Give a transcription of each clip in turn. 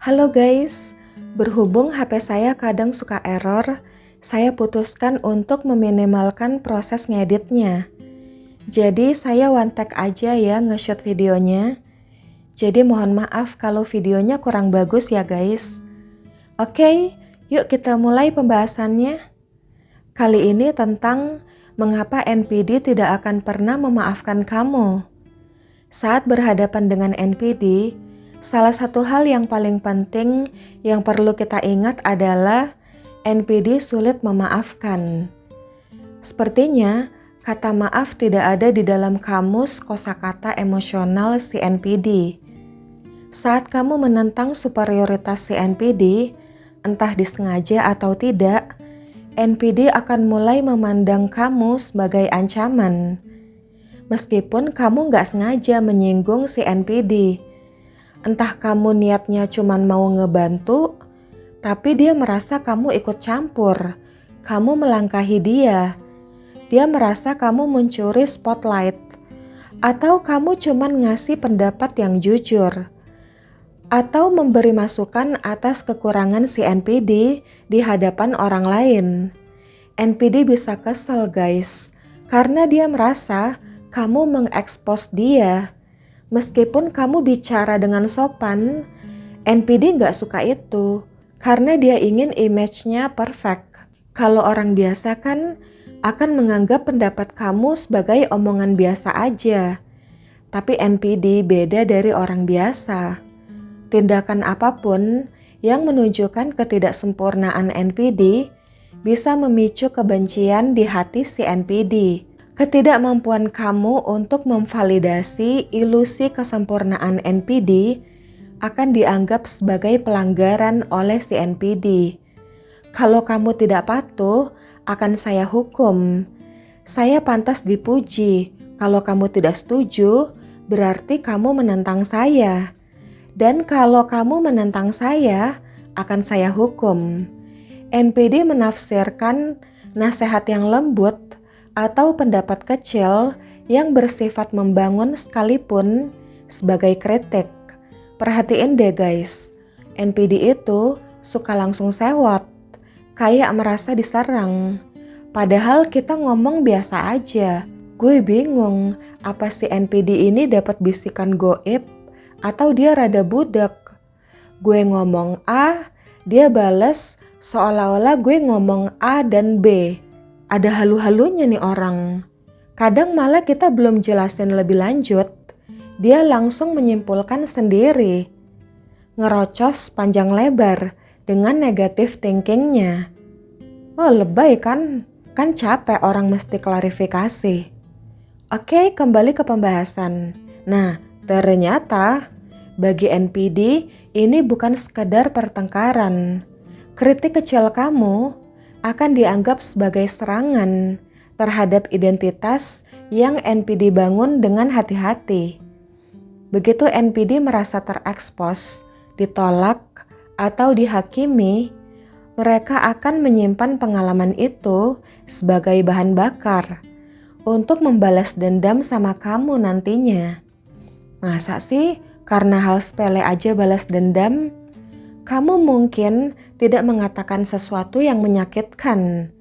Halo guys, berhubung HP saya kadang suka error, saya putuskan untuk meminimalkan proses ngeditnya. Jadi saya one take aja ya nge-shoot videonya. Jadi mohon maaf kalau videonya kurang bagus ya guys. Oke, yuk kita mulai pembahasannya. Kali ini tentang mengapa NPD tidak akan pernah memaafkan kamu. Saat berhadapan dengan NPD, salah satu hal yang paling penting yang perlu kita ingat adalah NPD sulit memaafkan. Sepertinya kata maaf tidak ada di dalam kamus kosakata emosional si NPD. Saat kamu menentang superioritas si NPD, entah disengaja atau tidak, NPD akan mulai memandang kamu sebagai ancaman. Meskipun kamu nggak sengaja menyinggung si NPD, entah kamu niatnya cuma mau ngebantu, tapi dia merasa kamu ikut campur, kamu melangkahi dia merasa kamu mencuri spotlight, atau kamu cuma ngasih pendapat yang jujur, atau memberi masukan atas kekurangan si NPD di hadapan orang lain. NPD bisa kesel guys, karena dia merasa kamu mengekspos dia. Meskipun kamu bicara dengan sopan, NPD nggak suka itu, karena dia ingin image-nya perfect. Kalau orang biasa kan akan menganggap pendapat kamu sebagai omongan biasa aja. Tapi NPD beda dari orang biasa. Tindakan apapun yang menunjukkan ketidaksempurnaan NPD bisa memicu kebencian di hati si NPD. Ketidakmampuan kamu untuk memvalidasi ilusi kesempurnaan NPD akan dianggap sebagai pelanggaran oleh si NPD. Kalau kamu tidak patuh, akan saya hukum. Saya pantas dipuji. Kalau kamu tidak setuju, berarti kamu menentang saya. Dan kalau kamu menentang saya, akan saya hukum. NPD menafsirkan nasihat yang lembut atau pendapat kecil yang bersifat membangun sekalipun sebagai kritik. Perhatiin deh guys, NPD itu suka langsung sewot, kayak merasa diserang. Padahal kita ngomong biasa aja. Gue bingung, apa si NPD ini dapat bisikan goib atau dia rada budak? Gue ngomong A, dia bales seolah-olah gue ngomong A dan B. Ada halu-halunya nih orang. Kadang malah kita belum jelasin lebih lanjut, dia langsung menyimpulkan sendiri. Ngerocos panjang lebar dengan negatif thinkingnya. Oh lebay kan? Kan capek orang mesti klarifikasi. Oke, kembali ke pembahasan. Nah, ternyata bagi NPD ini bukan sekedar pertengkaran. Kritik kecil kamu akan dianggap sebagai serangan terhadap identitas yang NPD bangun dengan hati-hati. Begitu NPD merasa terekspos, ditolak, atau dihakimi, mereka akan menyimpan pengalaman itu sebagai bahan bakar untuk membalas dendam sama kamu nantinya. Masa sih karena hal sepele aja balas dendam? Kamu mungkin tidak mengatakan sesuatu yang menyakitkan,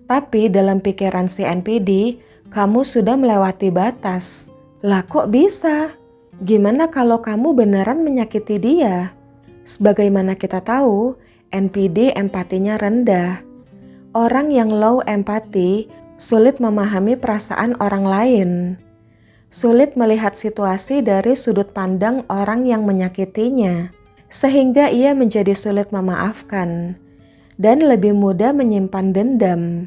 tapi dalam pikiran si NPD, kamu sudah melewati batas. Lah kok bisa? Gimana kalau kamu beneran menyakiti dia? Sebagaimana kita tahu, NPD empatinya rendah. Orang yang low empati sulit memahami perasaan orang lain. Sulit melihat situasi dari sudut pandang orang yang menyakitinya. Sehingga ia menjadi sulit memaafkan dan lebih mudah menyimpan dendam.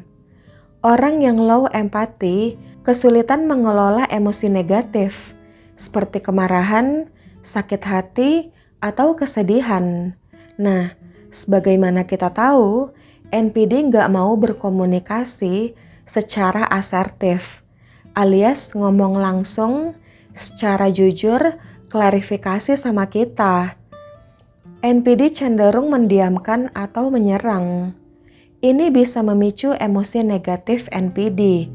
Orang yang low empati kesulitan mengelola emosi negatif seperti kemarahan, sakit hati, atau kesedihan. Nah, sebagaimana kita tahu, NPD nggak mau berkomunikasi secara asertif, alias ngomong langsung secara jujur, klarifikasi sama kita. NPD cenderung mendiamkan atau menyerang. Ini bisa memicu emosi negatif NPD,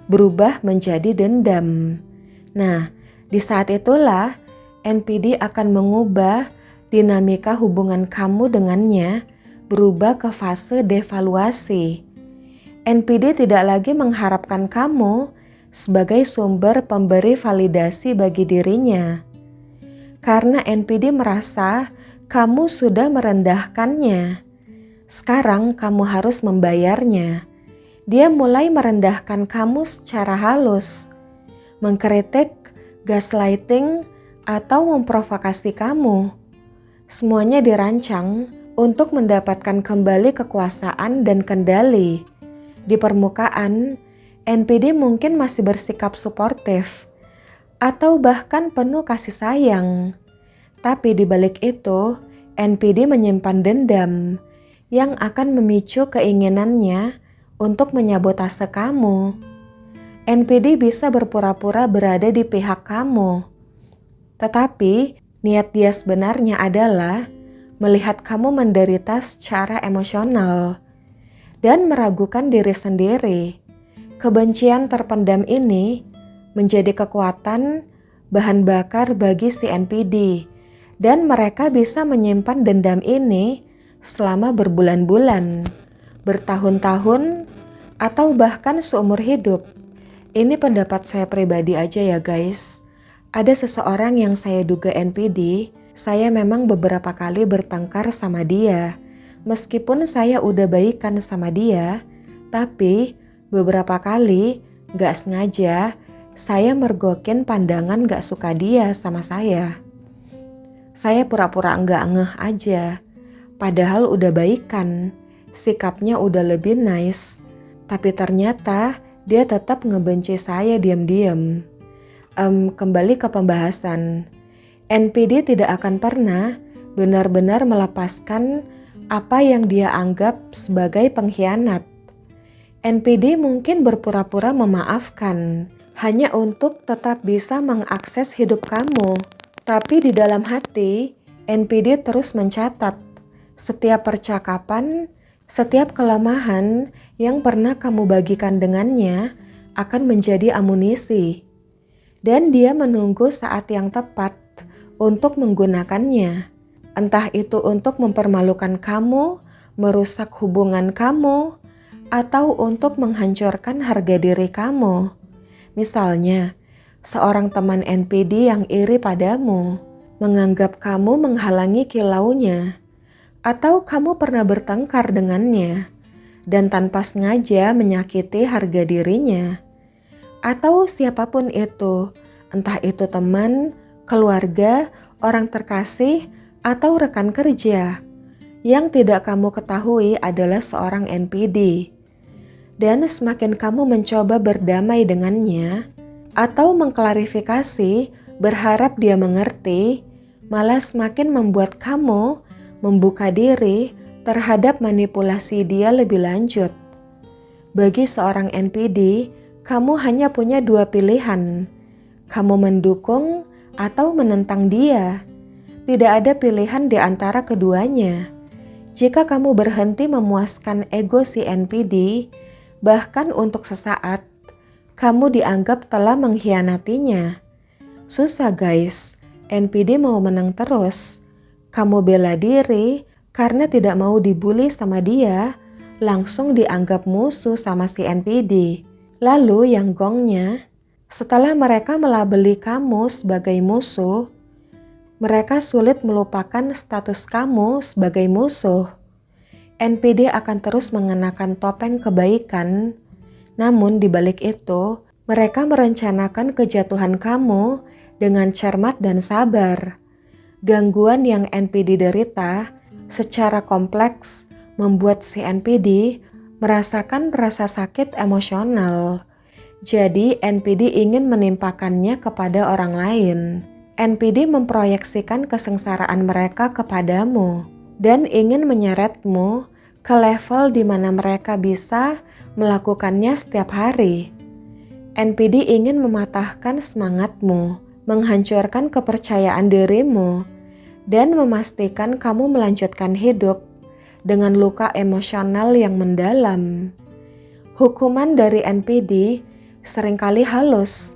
berubah menjadi dendam. Nah, di saat itulah NPD akan mengubah dinamika hubungan kamu dengannya berubah ke fase devaluasi. NPD tidak lagi mengharapkan kamu sebagai sumber pemberi validasi bagi dirinya. Karena NPD merasa kamu sudah merendahkannya. Sekarang kamu harus membayarnya. Dia mulai merendahkan kamu secara halus, mengkritik, gaslighting, atau memprovokasi kamu. Semuanya dirancang untuk mendapatkan kembali kekuasaan dan kendali. Di permukaan, NPD mungkin masih bersikap suportif atau bahkan penuh kasih sayang. Tapi di balik itu, NPD menyimpan dendam yang akan memicu keinginannya untuk menyabotase kamu. NPD bisa berpura-pura berada di pihak kamu, tetapi niat dia sebenarnya adalah melihat kamu menderita secara emosional dan meragukan diri sendiri. Kebencian terpendam ini menjadi kekuatan bahan bakar bagi si NPD, dan mereka bisa menyimpan dendam ini selama berbulan-bulan, bertahun-tahun, atau bahkan seumur hidup. Ini pendapat saya pribadi aja ya guys. Ada seseorang yang saya duga NPD, saya memang beberapa kali bertengkar sama dia. Meskipun saya udah baikan sama dia, tapi beberapa kali gak sengaja saya mergokin pandangan gak suka dia sama saya. Saya pura-pura gak ngeh aja, padahal udah baikan, sikapnya udah lebih nice, tapi ternyata dia tetap ngebenci saya diam-diam. Kembali ke pembahasan, NPD tidak akan pernah benar-benar melepaskan apa yang dia anggap sebagai pengkhianat. NPD mungkin berpura-pura memaafkan hanya untuk tetap bisa mengakses hidup kamu. Tapi di dalam hati, NPD terus mencatat setiap percakapan, setiap kelemahan yang pernah kamu bagikan dengannya akan menjadi amunisi. Dan dia menunggu saat yang tepat untuk menggunakannya. Entah itu untuk mempermalukan kamu, merusak hubungan kamu, atau untuk menghancurkan harga diri kamu. Misalnya, seorang teman NPD yang iri padamu, menganggap kamu menghalangi kilaunya, atau kamu pernah bertengkar dengannya, dan tanpa sengaja menyakiti harga dirinya. Atau siapapun itu, entah itu teman, keluarga, orang terkasih, atau rekan kerja. Yang tidak kamu ketahui adalah seorang NPD. Dan semakin kamu mencoba berdamai dengannya atau mengklarifikasi, berharap dia mengerti, malah semakin membuat kamu membuka diri terhadap manipulasi dia lebih lanjut. Bagi seorang NPD, kamu hanya punya dua pilihan. Kamu mendukung atau menentang dia. Tidak ada pilihan di antara keduanya. Jika kamu berhenti memuaskan ego si NPD, bahkan untuk sesaat, kamu dianggap telah mengkhianatinya. Susah guys, NPD mau menang terus. Kamu bela diri karena tidak mau dibully sama dia, langsung dianggap musuh sama si NPD. Lalu yang gongnya, setelah mereka melabeli kamu sebagai musuh, mereka sulit melupakan status kamu sebagai musuh. NPD akan terus mengenakan topeng kebaikan, namun di balik itu, mereka merencanakan kejatuhan kamu dengan cermat dan sabar. Gangguan yang NPD derita secara kompleks membuat si NPD merasakan rasa sakit emosional. Jadi NPD ingin menimpakannya kepada orang lain. NPD memproyeksikan kesengsaraan mereka kepadamu dan ingin menyeretmu ke level di mana mereka bisa melakukannya setiap hari. NPD ingin mematahkan semangatmu, menghancurkan kepercayaan dirimu, dan memastikan kamu melanjutkan hidup dengan luka emosional yang mendalam. Hukuman dari NPD seringkali halus,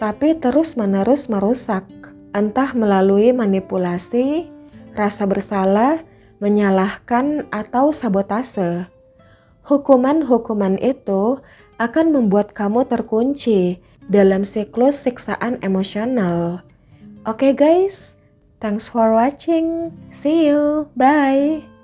tapi terus-menerus merusak, entah melalui manipulasi, rasa bersalah, menyalahkan, atau sabotase. Hukuman-hukuman itu akan membuat kamu terkunci dalam siklus siksaan emosional. Oke guys, thanks for watching. See you. Bye.